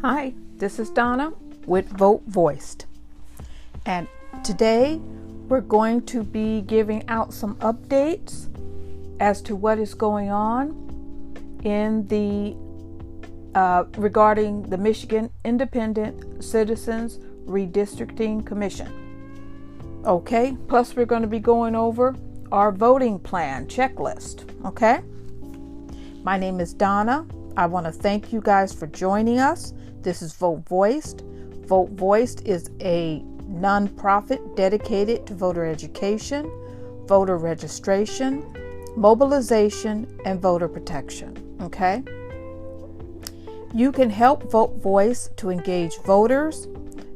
Hi, this is Donna with Vote Voiced, and today we're going to be giving out some updates as to what is going on in the regarding the Michigan Independent Citizens Redistricting Commission. Okay, plus we're going to be going over our voting plan checklist. Okay, my name is Donna. I want to thank you guys for joining us. This is Vote Voiced. Vote Voiced is a nonprofit dedicated to voter education, voter registration, mobilization, and voter protection. Okay? You can help Vote Voice to engage voters.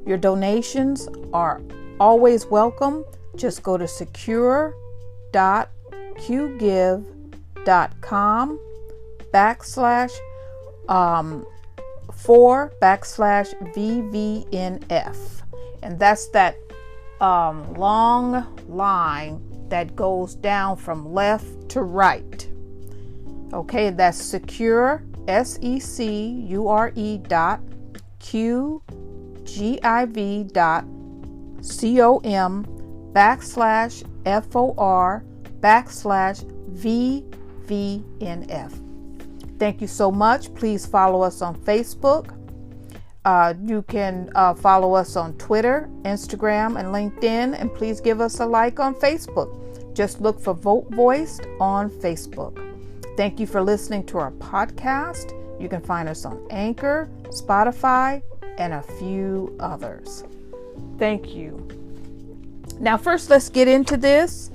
Your donations are always welcome. Just go to secure.qgive.com/4/VVNF. And that's that long line that goes down from left to right. Okay, that's secure, secure.qgiv.com/FOR/VVNF. Thank you so much. Please follow us on Facebook. You can follow us on Twitter, Instagram, and LinkedIn. And please give us a like on Facebook. Just look for Vote Voiced on Facebook. Thank you for listening to our podcast. You can find us on Anchor, Spotify, and a few others. Thank you. Now, first, let's get into this.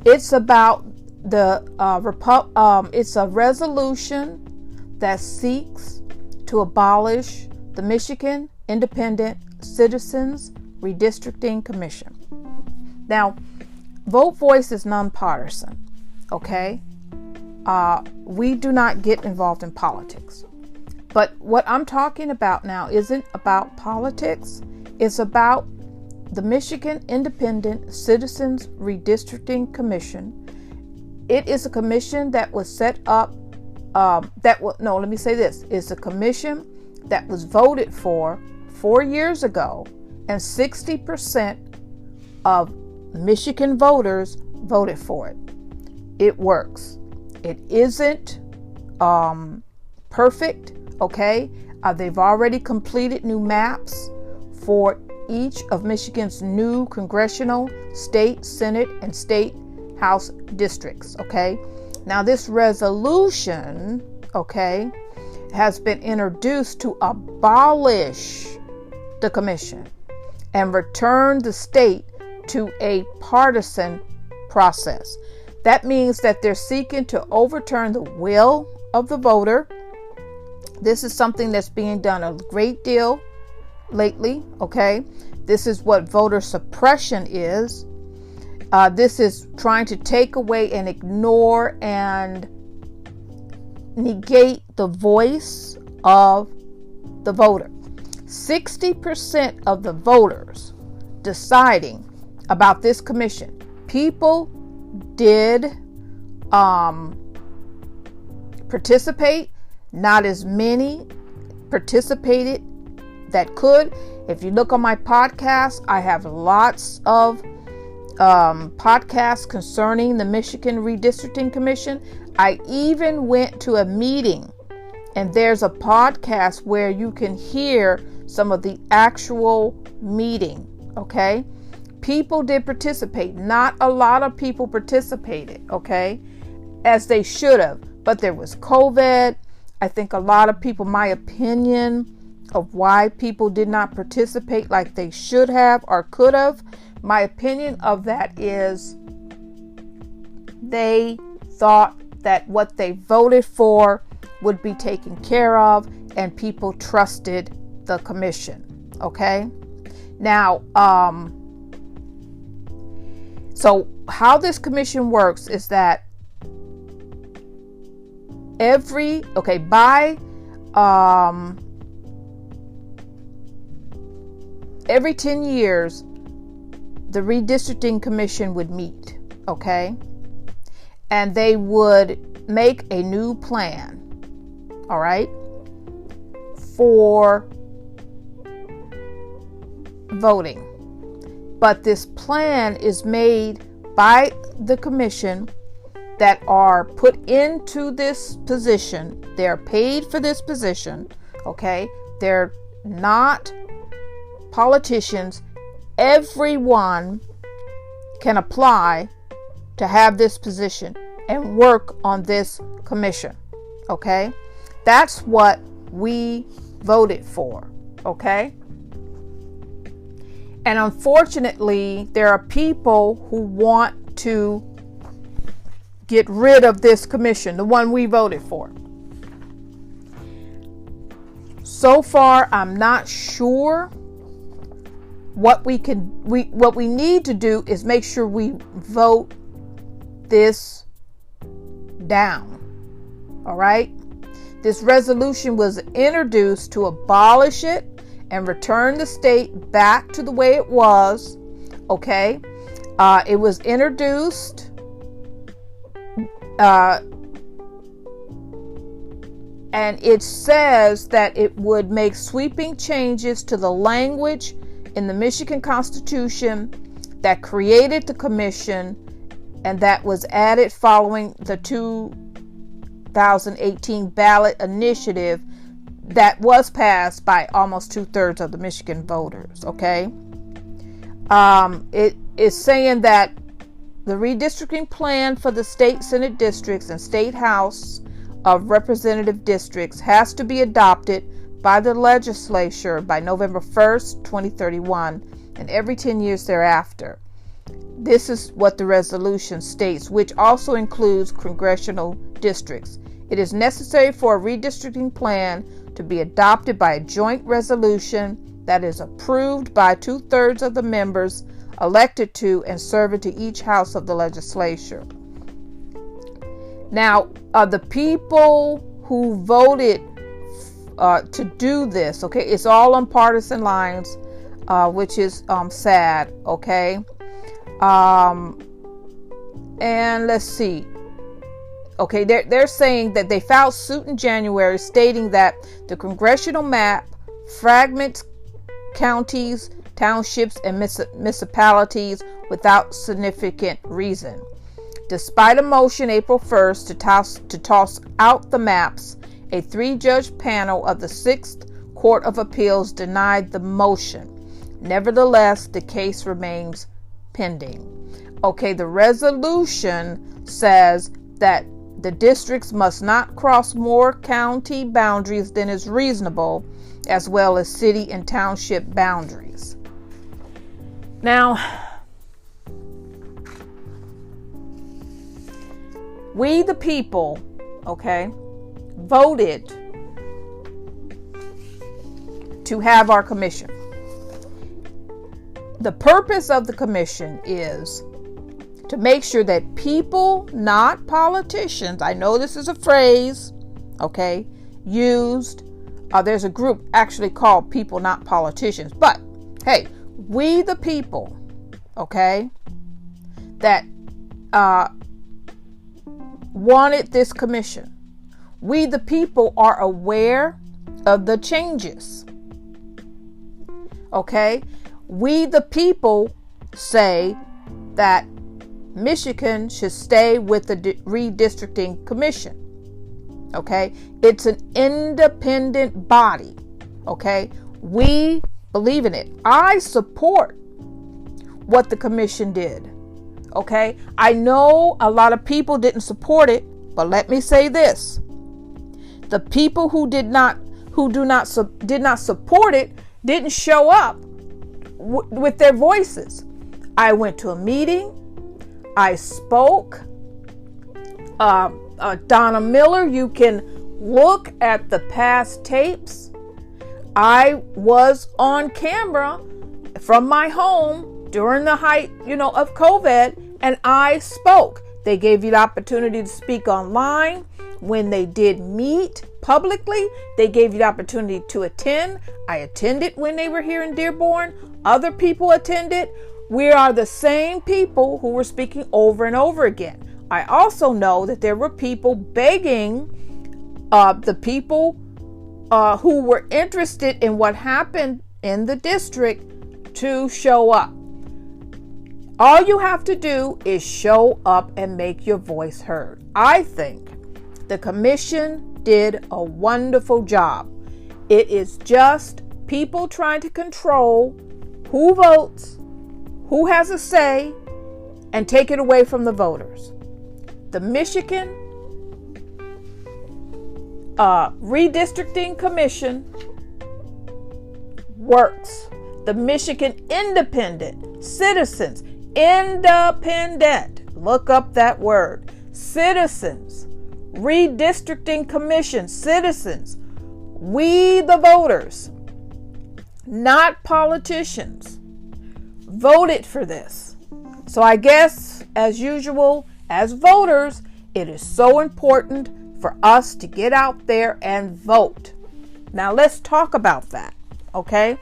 It's about it's a resolution that seeks to abolish the Michigan Independent Citizens Redistricting Commission. Now, Vote Voice is nonpartisan, okay? We do not get involved in politics. But what I'm talking about now isn't about politics. It's about the Michigan Independent Citizens Redistricting Commission. It is a commission that was set up, It's a commission that was voted for 4 years ago, and 60% of Michigan voters voted for it. It works. It isn't perfect, okay? They've already completed new maps for each of Michigan's new congressional, state, Senate, and state House districts, okay? Now, this resolution, okay, has been introduced to abolish the commission and return the state to a partisan process. That means that they're seeking to overturn the will of the voter. This is something that's being done a great deal lately, okay? This is what voter suppression is. This is trying to take away and ignore and negate the voice of the voter. 60% of the voters deciding about this commission, people did participate. Not as many participated that could. If you look on my podcast, I have lots of podcasts concerning the Michigan Redistricting Commission. I even went to a meeting, and there's a podcast where you can hear some of the actual meeting, okay? People did participate. Not a lot of people participated, okay, as they should have. But there was COVID. I think a lot of people, my opinion of why people did not participate like they should have or could have, my opinion of that is they thought that what they voted for would be taken care of, and people trusted the commission, okay? Now, so how this commission works is that every 10 years, the redistricting commission would meet, okay? And they would make a new plan, all right, for voting. But this plan is made by the commission that are put into this position. They're paid for this position, okay? They're not politicians. Everyone can apply to have this position and work on this commission, okay? That's what we voted for, okay? And unfortunately, there are people who want to get rid of this commission, the one we voted for. So far, I'm not sure. What we need to do is make sure we vote this down. All right? This resolution was introduced to abolish it and return the state back to the way it was. Okay? It was introduced and it says that it would make sweeping changes to the language in the Michigan Constitution that created the commission, and that was added following the 2018 ballot initiative that was passed by almost 2/3 of the Michigan voters. Okay, it is saying that the redistricting plan for the state Senate districts and state House of Representative districts has to be adopted by the legislature by November 1st, 2031, and every 10 years thereafter. This is what the resolution states, which also includes congressional districts. It is necessary for a redistricting plan to be adopted by a joint resolution that is approved by 2/3 of the members elected to and serving to each house of the legislature. Now, the people who voted to do this, okay, it's all on partisan lines, which is sad, okay. And let's see. Okay, they're saying that they filed suit in January stating that the congressional map fragments counties, townships, and municipalities without significant reason. Despite a motion April 1st to toss out the maps, a 3-judge panel of the 6th Court of Appeals denied the motion. Nevertheless, the case remains pending. Okay, the resolution says that the districts must not cross more county boundaries than is reasonable, as well as city and township boundaries. Now, we the people, okay, voted to have our commission. The purpose of the commission is to make sure that people, not politicians, I know this is a phrase, okay, used. There's a group actually called People Not Politicians. But, hey, we the people, okay, that wanted this commission. We the people are aware of the changes. Okay? We the people say that Michigan should stay with the redistricting commission. Okay? It's an independent body. Okay? We believe in it. I support what the commission did. Okay? I know a lot of people didn't support it, but let me say this. The people who did not support it didn't show up with their voices. I went to a meeting. I spoke. Donna Miller, you can look at the past tapes. I was on camera from my home during the height, of COVID, and I spoke. They gave you the opportunity to speak online. When they did meet publicly, they gave you the opportunity to attend. I attended when they were here in Dearborn. Other people attended. We are the same people who were speaking over and over again. I also know that there were people begging the people who were interested in what happened in the district to show up. All you have to do is show up and make your voice heard. I think the commission did a wonderful job. It is just people trying to control who votes, who has a say, and take it away from the voters. The Michigan Redistricting Commission works. The Michigan Independent Citizens, look up that word, Citizens Redistricting Commission, citizens, we the voters, not politicians, voted for this. So I guess, as usual, as voters, it is so important for us to get out there and vote. Now let's talk about that, okay?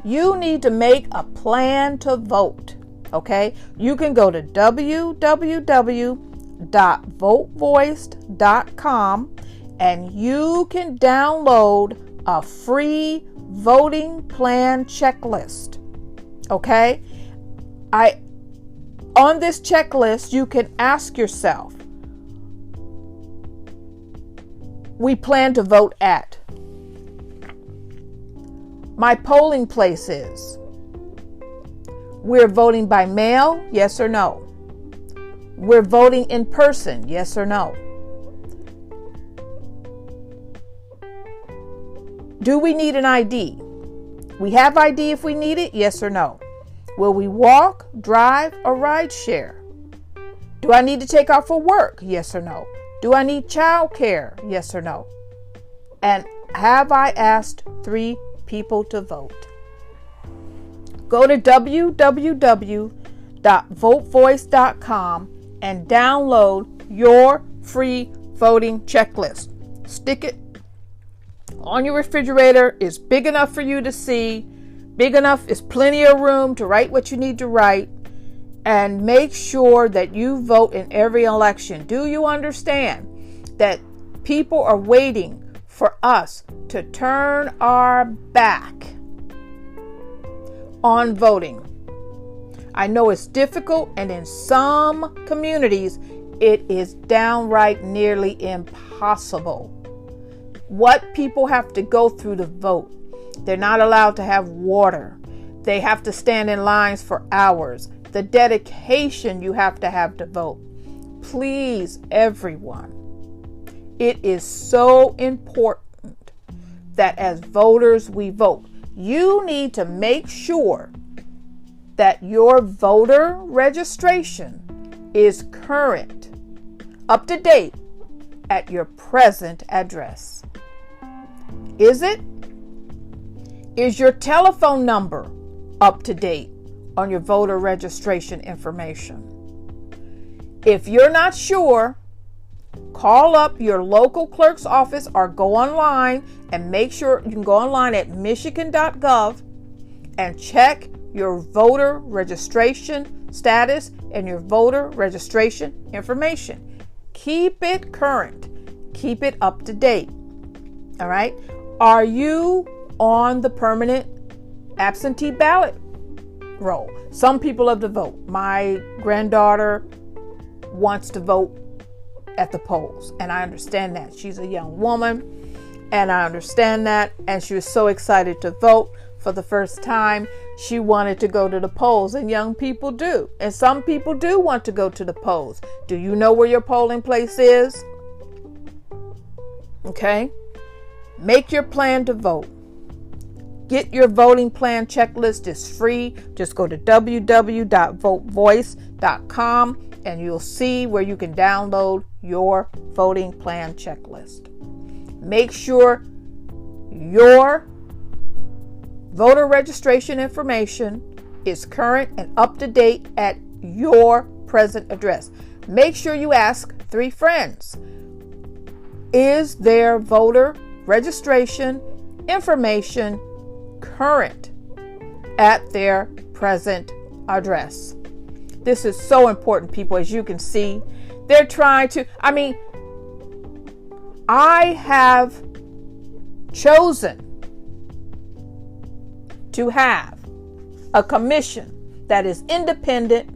You need to make a plan to vote, okay? You can go to www.votevoiced.com and you can download a free voting plan checklist, okay? On this checklist, you can ask yourself, we plan to vote at. My polling place is. We're voting by mail, yes or no? We're voting in person, yes or no? Do we need an ID? We have ID if we need it, yes or no? Will we walk, drive, or ride share? Do I need to take off for work, yes or no? Do I need child care, yes or no? And have I asked 3 people to vote? Go to www.votevoice.com and download your free voting checklist. Stick it on your refrigerator. It's big enough for you to see. Big enough, is plenty of room to write what you need to write. And make sure that you vote in every election. Do you understand that people are waiting for us to turn our back on voting? I know it's difficult, and in some communities, it is downright nearly impossible. What people have to go through to vote. They're not allowed to have water. They have to stand in lines for hours. The dedication you have to vote. Please, everyone, it is so important that as voters we vote. You need to make sure that your voter registration is current, up to date, at your present address. Is it? Is your telephone number up to date on your voter registration information? If you're not sure, call up your local clerk's office or go online and make sure you can go online at michigan.gov and check your voter registration status and your voter registration information. Keep it current. Keep it up to date. All right? Are you on the permanent absentee ballot roll? Some people love to vote. My granddaughter wants to vote at the polls, and I understand that. She's a young woman, and I understand that, and she was so excited to vote for the first time. She wanted to go to the polls, and young people do, and some people do want to go to the polls. Do you know where your polling place is? Okay, make your plan to vote. Get your voting plan checklist. It's free. Just go to www.votevoice.com and you'll see where you can download your voting plan checklist. Make sure your voter registration information is current and up to date at your present address. Make sure you ask 3 friends. Is their voter registration information current at their present address? This is so important, people. As you can see, they're trying to, I have chosen to have a commission that is independent,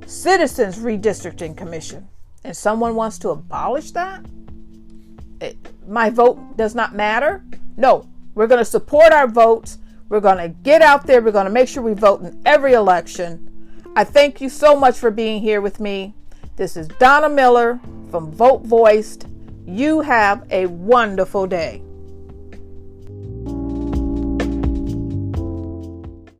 Citizens Redistricting Commission, and someone wants to abolish that, my vote does not matter. No, we're going to support our votes. We're going to get out there. We're going to make sure we vote in every election. I thank you so much for being here with me. This is Donna Miller from Vote Voiced. You have a wonderful day.